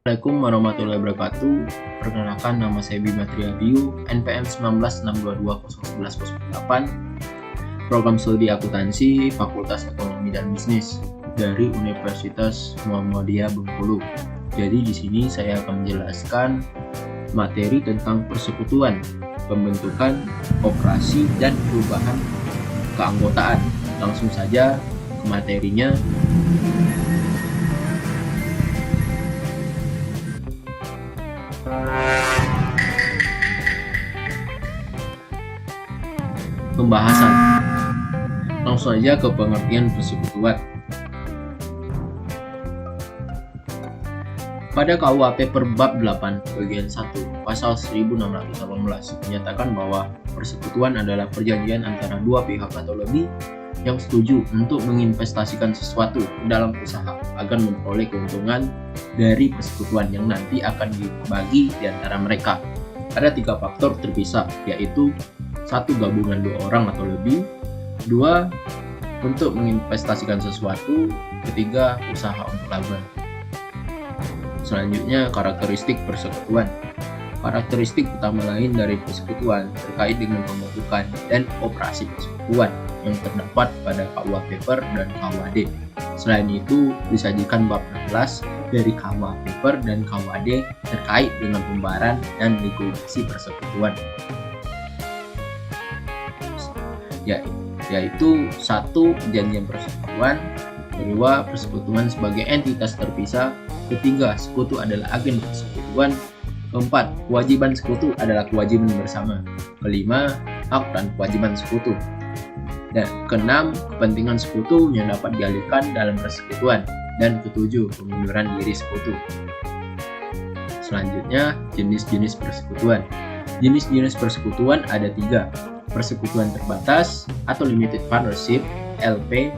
Assalamualaikum warahmatullahi wabarakatuh. Perkenalkan, nama saya Bima Triabiu, NPM 1962201108, Program Studi Akuntansi, Fakultas Ekonomi dan Bisnis dari Universitas Muhammadiyah Bengkulu. Jadi di sini saya akan menjelaskan materi tentang persekutuan, pembentukan, operasi, dan perubahan keanggotaan. Langsung saja ke materinya. Pembahasan. Langsung saja ke pengertian persekutuan. Pada KUHP Perbab 8 bagian 1 pasal 1618 menyatakan bahwa persekutuan adalah perjanjian antara dua pihak atau lebih yang setuju untuk menginvestasikan sesuatu ke dalam usaha agar memperoleh keuntungan dari persekutuan yang nanti akan dibagi di antara mereka. Ada 3 faktor terpisah, yaitu 1. Gabungan 2 orang atau lebih, 2. Untuk menginvestasikan sesuatu, 3. Usaha untuk laba. Selanjutnya, karakteristik persekutuan. Karakteristik utama lain dari persekutuan terkait dengan pembentukan dan operasi persekutuan yang terdapat pada KUH Paper dan KUHD. Selain itu, disajikan bab 16 dari KUH Paper dan KUHD terkait dengan pembaharan dan regulasi persekutuan, yaitu 1. Perjanjian persekutuan, 2. Persekutuan sebagai entitas terpisah, 3. Sekutu adalah agen persekutuan, 4. Kewajiban sekutu adalah kewajiban bersama, 5. Hak dan kewajiban sekutu, dan 6. Kepentingan sekutu yang dapat dialihkan dalam persekutuan, dan 7. Pengunduran diri sekutu. Selanjutnya, jenis-jenis persekutuan. Jenis-jenis persekutuan ada 3. Persekutuan terbatas atau limited partnership (LP).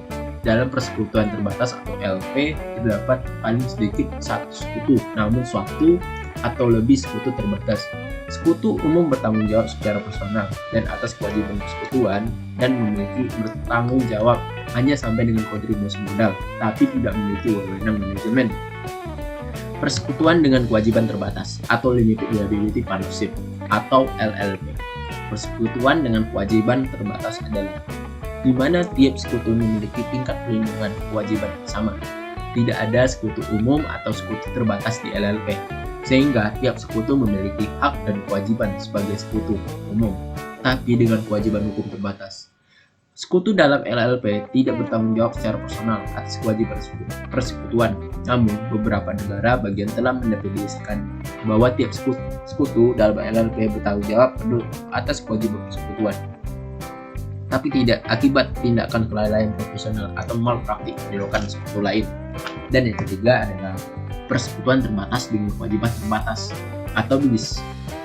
Dalam persekutuan terbatas atau LP terdapat paling sedikit 1 sekutu, namun suatu atau lebih sekutu terbatas. Sekutu umum bertanggung jawab secara personal dan atas kewajiban persekutuan dan memiliki bertanggung jawab hanya sampai dengan kontribusi modal, tapi tidak memiliki wewenang manajemen. Persekutuan dengan kewajiban terbatas atau limited liability partnership atau LLP. Persekutuan dengan kewajiban terbatas adalah di mana tiap sekutu memiliki tingkat perlindungan kewajiban sama. Tidak ada sekutu umum atau sekutu terbatas di LLP, sehingga tiap sekutu memiliki hak dan kewajiban sebagai sekutu umum, tapi dengan kewajiban hukum terbatas. Sekutu dalam LLP tidak bertanggung jawab secara personal atas kewajiban persekutuan, namun beberapa negara bagian telah mendefinisikan bahwa tiap sekutu dalam LLP bertanggung jawab penuh atas kewajiban persekutuan, tapi tidak akibat tindakan kelalaian profesional atau malpraktik dilakukan sekutu lain. Dan yang ketiga adalah persekutuan terbatas dengan kewajiban terbatas atau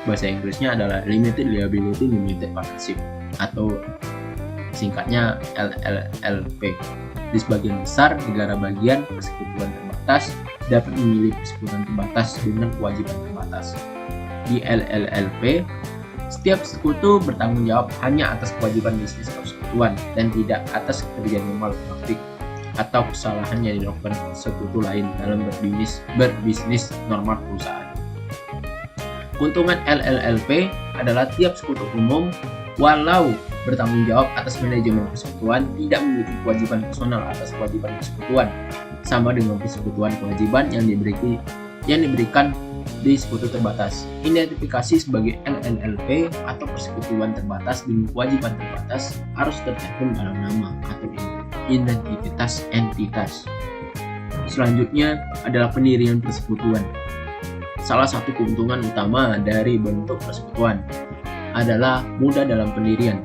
bahasa Inggrisnya adalah limited liability limited partnership atau singkatnya LLLP. Di sebagian besar negara bagian, persekutuan terbatas dapat memilih persekutuan terbatas dengan kewajiban terbatas. Di LLLP, setiap sekutu bertanggung jawab hanya atas kewajiban bisnis persekutuan dan tidak atas terjadinya malpraktik atau kesalahan yang dilakukan sekutu lain dalam berbisnis normal perusahaan. Keuntungan LLLP adalah tiap sekutu umum, walau bertanggung jawab atas manajemen persekutuan, tidak memiliki kewajiban personal atas kewajiban persekutuan, sama dengan persekutuan kewajiban yang diberikan di sekutu terbatas. Identifikasi sebagai LLLP atau persekutuan terbatas dengan kewajiban terbatas harus tercantum dalam nama atau identitas entitas. Selanjutnya adalah pendirian persekutuan. Salah satu keuntungan utama dari bentuk persekutuan adalah mudah dalam pendirian.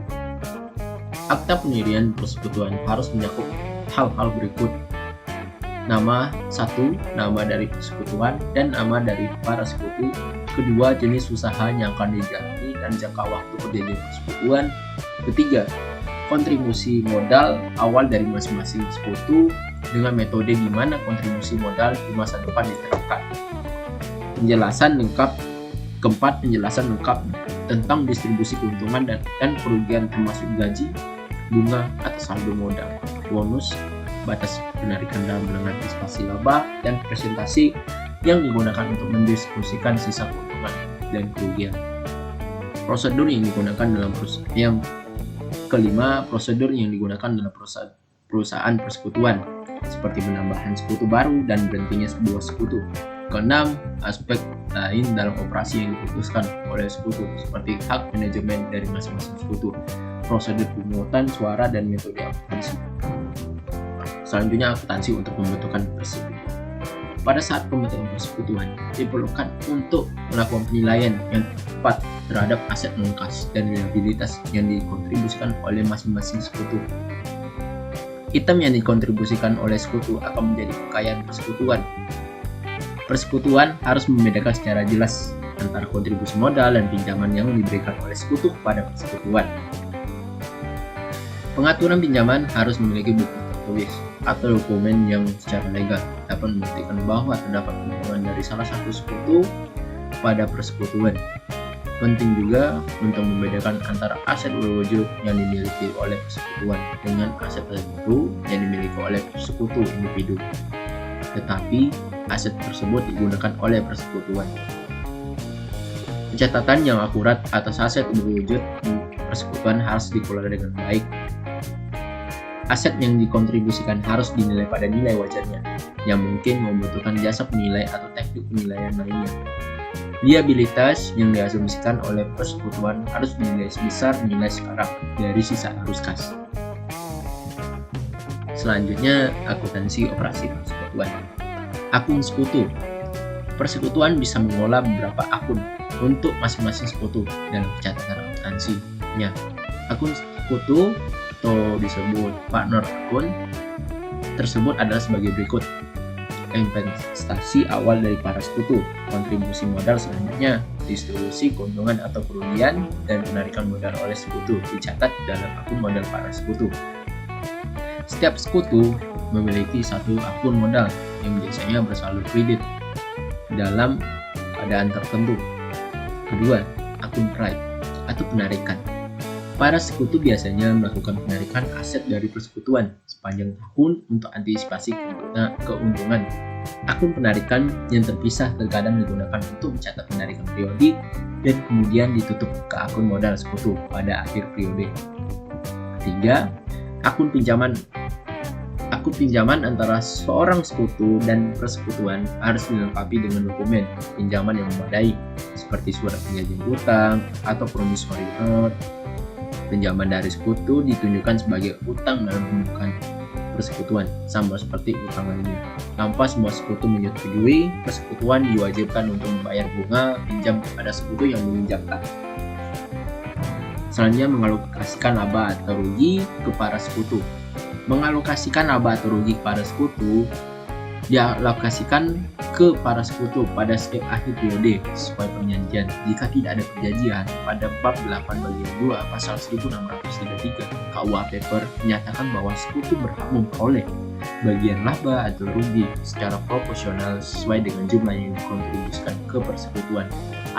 Akta pendirian persekutuan harus mencakup hal-hal berikut: nama 1, nama dari persekutuan dan nama dari para sekutu, kedua, jenis usaha yang akan dijalani dan jangka waktu perjanjian persekutuan, ketiga, kontribusi modal awal dari masing-masing sekutu dengan metode di mana kontribusi modal di masa depan diterapkan. Keempat, penjelasan lengkap tentang distribusi keuntungan dan kerugian termasuk gaji, bunga atau saldo modal, bonus, batas penarikan dalam antisipasi laba, dan presentasi yang digunakan untuk mendiskusikan sisa keuntungan dan kerugian. Prosedur yang digunakan dalam yang kelima, prosedur yang digunakan dalam perusahaan persekutuan, seperti penambahan sekutu baru dan berhentinya sebuah sekutu. Keenam, aspek lain dalam operasi yang diputuskan oleh sekutu, seperti hak manajemen dari masing-masing sekutu, prosedur pemungutan suara, dan metode akuntansi. Selanjutnya, akuntansi untuk pembentukan persekutuan. Pada saat pembentukan persekutuan, diperlukan untuk melakukan penilaian yang tepat terhadap aset non-kas dan liabilitas yang dikontribusikan oleh masing-masing sekutu. Item yang dikontribusikan oleh sekutu akan menjadi kekayaan persekutuan. Persekutuan harus membedakan secara jelas antara kontribusi modal dan pinjaman yang diberikan oleh sekutu kepada persekutuan. Pengaturan pinjaman harus memiliki buku tertulis atau dokumen yang secara legal dapat membuktikan bahwa terdapat hubungan dari salah satu sekutu pada persekutuan. Penting juga untuk membedakan antara aset berwujud yang dimiliki oleh persekutuan dengan aset tertentu yang dimiliki oleh sekutu individu, tetapi aset tersebut digunakan oleh persekutuan. Pencatatan yang akurat atas aset berwujud persekutuan harus dikelola dengan baik. Aset yang dikontribusikan harus dinilai pada nilai wajarnya, yang mungkin membutuhkan jasa penilai atau teknik penilaian lainnya. Liabilitas yang diasumsikan oleh persekutuan harus dinilai sebesar nilai sekarang dari sisa arus kas. Selanjutnya, akuntansi operasi persekutuan. Akun sekutu. Persekutuan bisa mengelola beberapa akun untuk masing-masing sekutu dalam pencatatan akuntansinya. Akun sekutu atau disebut partner akun tersebut adalah sebagai berikut: investasi awal dari para sekutu, kontribusi modal selanjutnya, distribusi keuntungan atau kerugian, dan penarikan modal oleh sekutu dicatat dalam akun modal para sekutu. Setiap sekutu memiliki satu akun modal yang biasanya bersaldo kredit dalam keadaan tertentu. Kedua, akun pride atau penarikan. Para sekutu biasanya melakukan penarikan aset dari persekutuan sepanjang tahun untuk antisipasi keuntungan. Akun penarikan yang terpisah terkadang digunakan untuk mencatat penarikan periodik dan kemudian ditutup ke akun modal sekutu pada akhir periode. Ketiga, akun pinjaman. Akun pinjaman antara seorang sekutu dan persekutuan harus dilengkapi dengan dokumen pinjaman yang memadai, seperti surat perjanjian utang atau promissory note. Pinjaman dari sekutu ditunjukkan sebagai utang dalam pembukaan persekutuan, sama seperti utang lainnya. Tanpa semua sekutu menyetujui, persekutuan diwajibkan untuk membayar bunga pinjam kepada sekutu yang meminjamkan. Selanjutnya, mengalokasikan laba atau rugi ke para sekutu. Mengalokasikan laba atau rugi kepada sekutu dialokasikan ke para sekutu pada setiap akhir periode sesuai perjanjian. Jika tidak ada perjanjian, pada bab 8 bagian 2 pasal 1633 KUA Paper menyatakan bahwa sekutu berhak memperoleh bagian laba atau rugi secara proporsional sesuai dengan jumlah yang dikontribusikan ke persekutuan.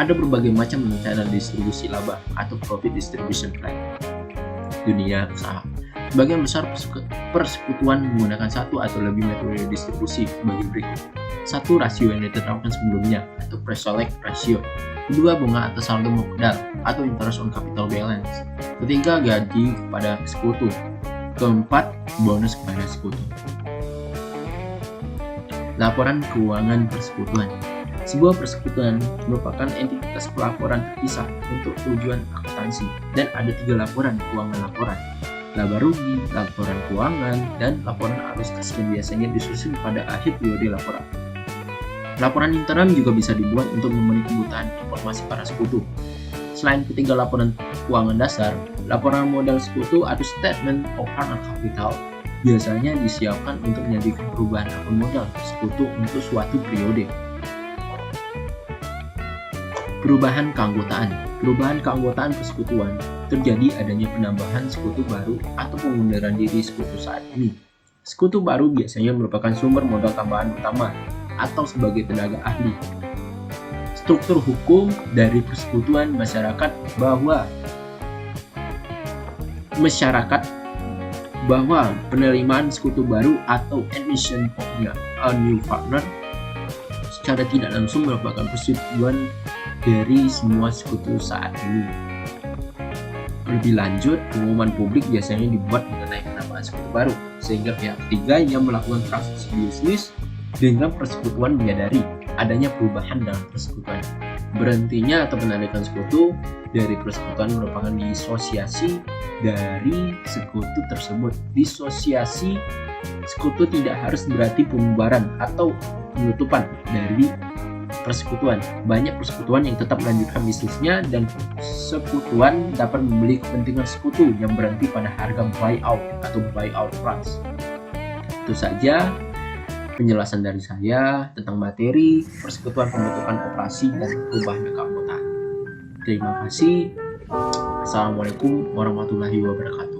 Ada berbagai macam rencana distribusi laba atau profit distribution plan dunia usaha. Sebagian besar persekutuan menggunakan satu atau lebih metode distribusi sebagai berikut. 1. Rasio yang ditetapkan sebelumnya atau pre-select ratio. 2. Bunga atas saldo modal atau interest on capital balance. 3. Gaji kepada sekutu. 4. Bonus kepada sekutu. Laporan keuangan persekutuan. Sebuah persekutuan merupakan entitas pelaporan terpisah untuk tujuan akuntansi dan ada 3 laporan keuangan laporan: laba rugi, laporan keuangan, dan laporan arus kas yang biasanya disusun pada akhir periode laporan. Laporan intern juga bisa dibuat untuk memenuhi kebutuhan informasi para sekutu. Selain ketiga laporan keuangan dasar, laporan modal sekutu atau statement of partner capital biasanya disiapkan untuk menyajikan perubahan akun modal sekutu untuk suatu periode. Perubahan keanggotaan. Perubahan keanggotaan persekutuan terjadi adanya penambahan sekutu baru atau pengunduran diri sekutu saat ini. Sekutu baru biasanya merupakan sumber modal tambahan utama atau sebagai tenaga ahli. Struktur hukum dari persekutuan masyarakat bahwa penerimaan sekutu baru atau admission of a new partner secara tidak langsung merupakan persetujuan dari semua sekutu saat ini. Lebih lanjut, pengumuman publik biasanya dibuat mengenai penambahan sekutu baru, sehingga pihak ketiga yang melakukan transaksi bisnis dengan persekutuan menyadari adanya perubahan dalam persekutuan. Berhentinya atau penarikan sekutu dari persekutuan merupakan disosiasi dari sekutu tersebut. Disosiasi sekutu tidak harus berarti pembubaran atau penutupan dari persekutuan. Banyak persekutuan yang tetap melanjutkan bisnisnya dan persekutuan dapat membeli kepentingan sekutu yang berhenti pada harga buyout atau buyout price. Itu saja penjelasan dari saya tentang materi persekutuan, pembentukan operasi, dan perubahan keanggotaan. Terima kasih. Assalamualaikum warahmatullahi wabarakatuh.